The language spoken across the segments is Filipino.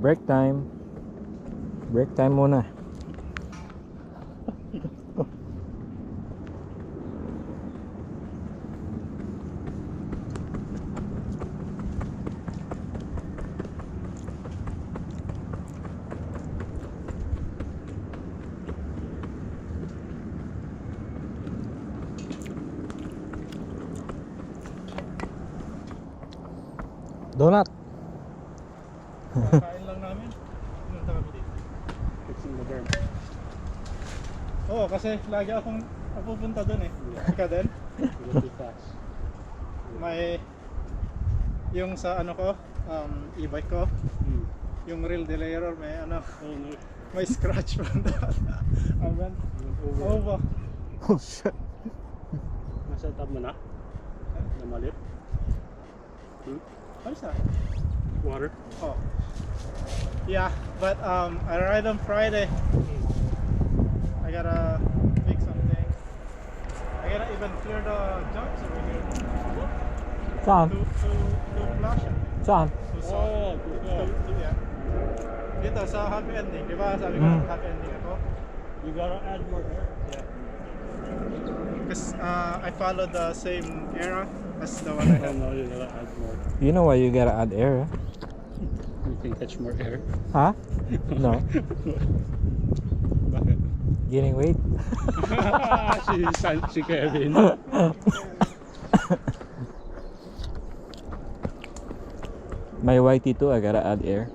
Break time. Break time muna. Donut. Kain lang namin. Punta kami dito. Fixing the berm. Oo, kasi lagi akong napupunta dun eh. Ika din. You go too fast. May yung sa ano ko, e-bike ko, yung real delayer may ano, Oh no. may scratch pa doon. Amen. Oo ba? Oh shit. Nasa tab mo na? Namalit? Ano siya? Water? Oh. Yeah, but I ride on Friday. I gotta fix something. I gotta even clear the jumps over here. Saan? To flush it. Saan? Oh, Yeah. Dito sa happy ending, di ba? Sabi ko happy ending ako. you gotta add more air. Yeah. Because I follow the same era as the one I Oh have. no, you gotta add more. You know why you gotta add air? You can catch more air. Huh? No. Bakit? Gaining weight? si Kevin. My YT2, I gotta add air.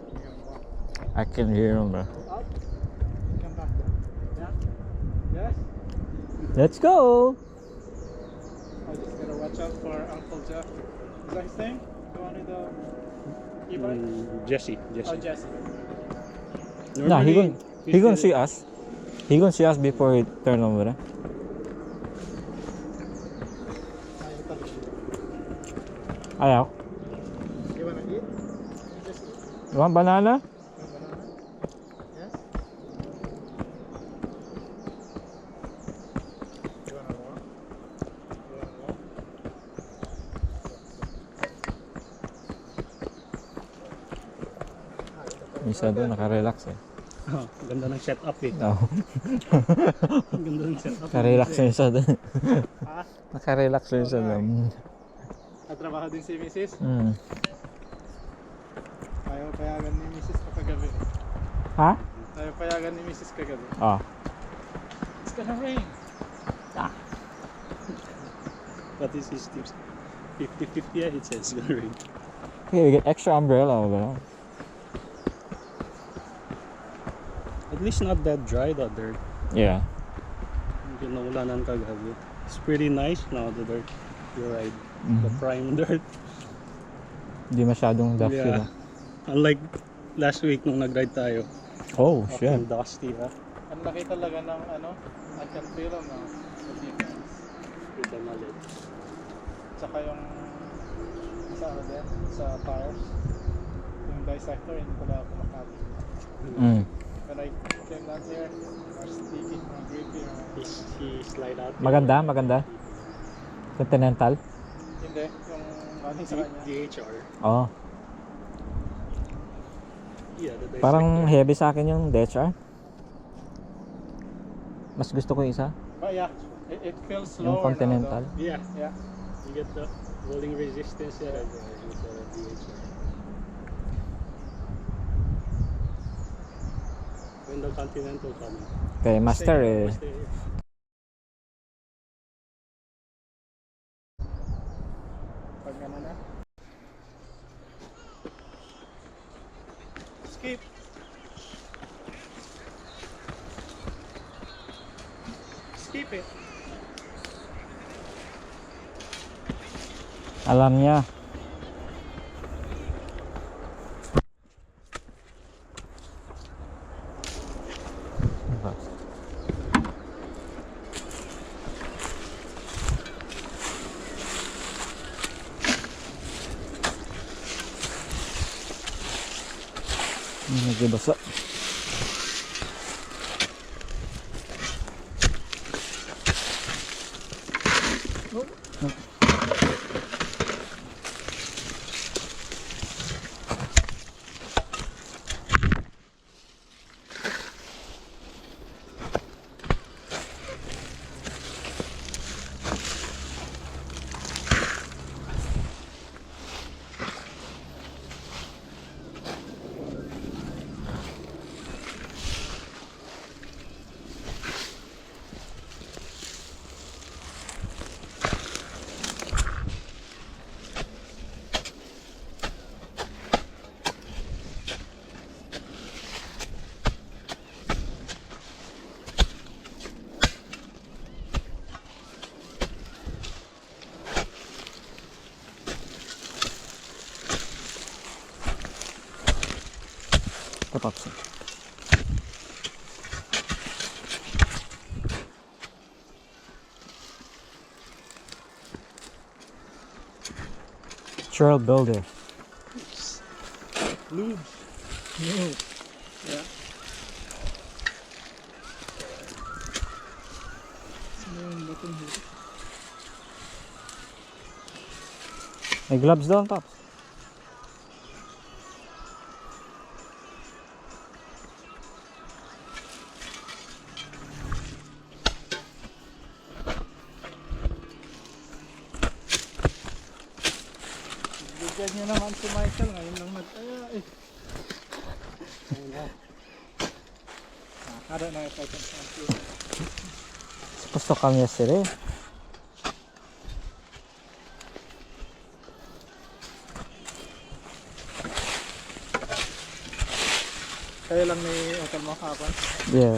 I can hear him, bro. Come back. Yeah. Yes. Let's go! I just gotta watch out for Uncle Jeff. Is that his name? The one with the e-bike? Jesse. Oh, Jesse. Nah, he Normally, gonna see us. He gonna see us before he turn over. Ayaw talaga. Ayaw. You wanna eat? You just eat? You want banana? One banana? Yes? You wanna walk? You wanna walk? Isa doon, naka-relax eh. Oh, ganda ng setup eh. Oh. Ganda ng setup. Naka-relax yung isa doon. Ha? Naka-relax yung isa doon. Natrabaho din si Mrs. Mm. Ayaw payagan ni Mrs. kagabi. Ha? Ayaw payagan ni Mrs. kagabi. Oh. It's gonna rain. What is his tips? 50-50 yeah, it says gonna rain. Okay, we get extra umbrella over there. At least not that dry, that dirt. Yeah. Hindi naulanan kagabi. It's pretty nice now, the dirt. You're right. The Mhm. prime dirt. Hindi masyadong dusty Yeah. na. Unlike last week nung nag-ride tayo. Oh, shit. Fucking dusty, ha? Ang laki talaga ng ano, I can feel them now. The difference. Kita malit. Tsaka yung sa ano din, sa tires. Yung dissector, hindi pala ako makati. Mm. When I came down here, are sticky, grippy. He slide out. Maganda, maganda. Continental. Hindi, yung galing sa kanya. DHR. Oh. Yeah, the dissector. Parang heavy sa akin yung DHR. Mas gusto ko yung isa. But yeah, it feels Yung slower Continental. now Yeah, though. Yeah. you get the rolling resistance yeah, with the DHR. When the Continental coming. Kay Master eh. Pag ano na. Skip. Skip it. Alam niya. Nagbasa. ka, Pops. Trail builder. Lube. No. Yeah. May gloves doon, Pops. Bigyan niyo naman si Michael. Ngayon lang nag-aya eh. I don't know if I can help you. Supposed to come yesterday. Kayo lang ni hotel mo kahapon. Yeah.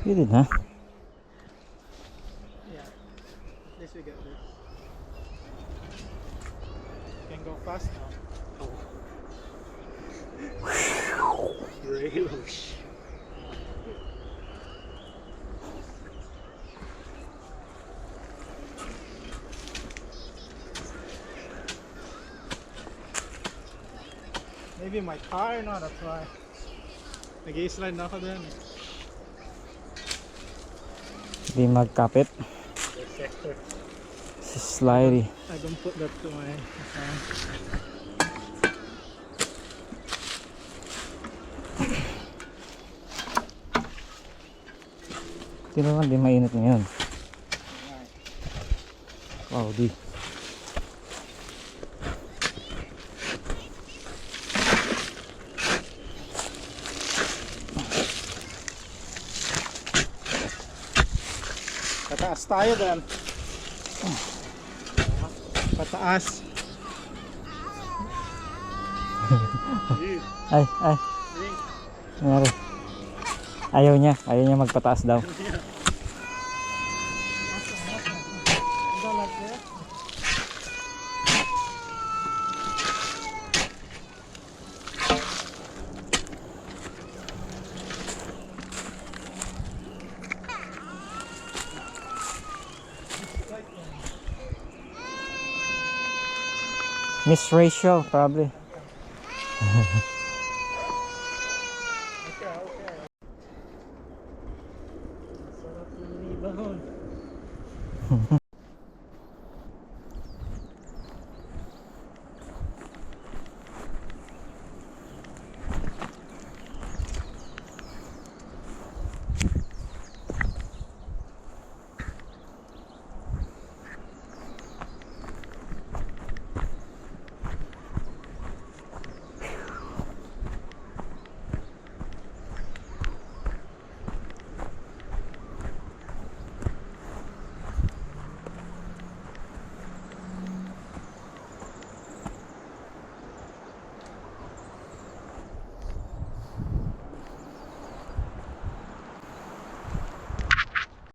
You did, huh? Yeah. At least we got this. Can go fast now. Rails. Maybe my car, no, that's why. Nag-i-slide na ako dun. Di magkapit. The sector. Slidey. I don't put that to my account. Di naman, di mainit ngayon. Wow, di. Pataas tayo din. Pataas. Ay, ay. Nangyari. Ayaw niya magpataas daw. Miss ratio, probably.